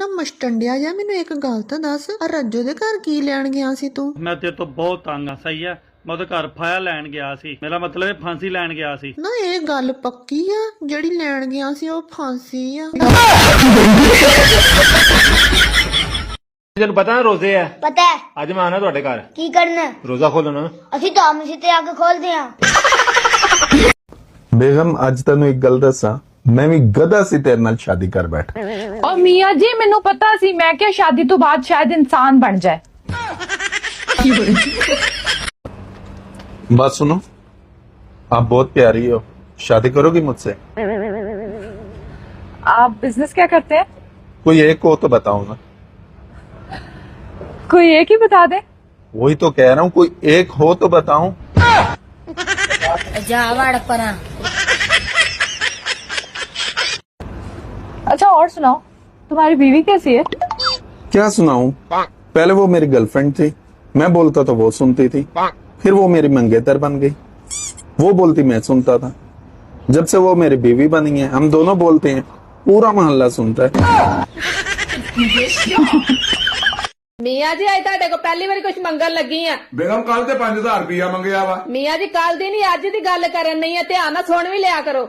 ਨਾ ਮਸਟੰਡਿਆ ਜਾ ਮੈਨੂੰ ਇੱਕ ਗੱਲ ਤਾਂ ਦੱਸ ਆ ਰੱਜੋ ਦੇ ਘਰ ਕੀ ਲੈਣ ਗਿਆ ਸੀ ਤੂੰ? मैं तेरे तो बहुत तंग हाँ सही है मैं तो घर फाया लैन गया सी मेरा मतलब है फांसी लैन गया सी ਨਾ ਇਹ ਗੱਲ ਪੱਕੀ ਆ ਜਿਹੜੀ ਲੈਣ ਗਿਆ ਸੀ ਉਹ ਫਾਂਸੀ ਆ। ਤੈਨੂੰ ਪਤਾ ਨਾ ਰੋਜ਼ੇ ਆ? ਪਤਾ ਹੈ। ਅੱਜ ਮੈਂ ਆਣਾ ਤੁਹਾਡੇ ਘਰ। ਕੀ ਕਰਨਾ? ਰੋਜ਼ਾ ਖੋਲਣਾ। ਅਸੀਂ ਤਾਂ ਮਸਜਿਦ ਆ ਕੇ ਖੋਲਦੇ ਆ। ਬੇਗਮ ਅੱਜ ਤੈਨੂੰ ਇੱਕ ਗੱਲ ਦੱਸਾਂ ਮੈਂ ਵੀ ਗਧਾ ਸੀ ਤੇਰੇ ਨਾਲ ਸ਼ਾਦੀ ਕਰ ਬੈਠਾ। और मियाँ जी मैनू पता सी मैं क्या शादी तो बाद शायद इंसान बन जाए। बात सुनो आप बहुत प्यारी हो शादी करोगी मुझसे? आप बिजनेस क्या करते हैं? कोई एक हो तो बताओ ना। कोई एक ही बता दे। वही तो कह रहा हूँ कोई एक हो तो बताऊं। जावड़ परा। अच्छा और सुनाओ तुम्हारी बीवी कैसी है? क्या सुनाऊं? पहले वो मेरी गर्लफ्रेंड थी मैं बोलता तो वो सुनती थी फिर वो मेरी मंगेतर बन गई वो बोलती मैं सुनता था जब से वो मेरी बीवी बनी है हम दोनों बोलते हैं पूरा मोहल्ला सुनता है। ਮੀਆਂ ਜੀ ਅੱਜ ਤੁਹਾਡੇ ਕੋਲ ਪਹਿਲੀ ਵਾਰੀ ਕੁਝ ਮੰਗਣ ਲੱਗੀ ਆ। ਬੇਗਮ ਕੱਲ ਤੇ 5000 ਰੁਪਇਆ ਮੰਗਿਆ ਵਾ। ਮੀਆਂ ਜੀ ਕੱਲ ਦੀ ਨਹੀਂ ਅੱਜ ਦੀ ਗੱਲ ਕਰਨ ਨਹੀਂ ਆ ਧਿਆਨ ਨਾਲ ਸੁਣ ਵੀ ਲਿਆ ਕਰੋ।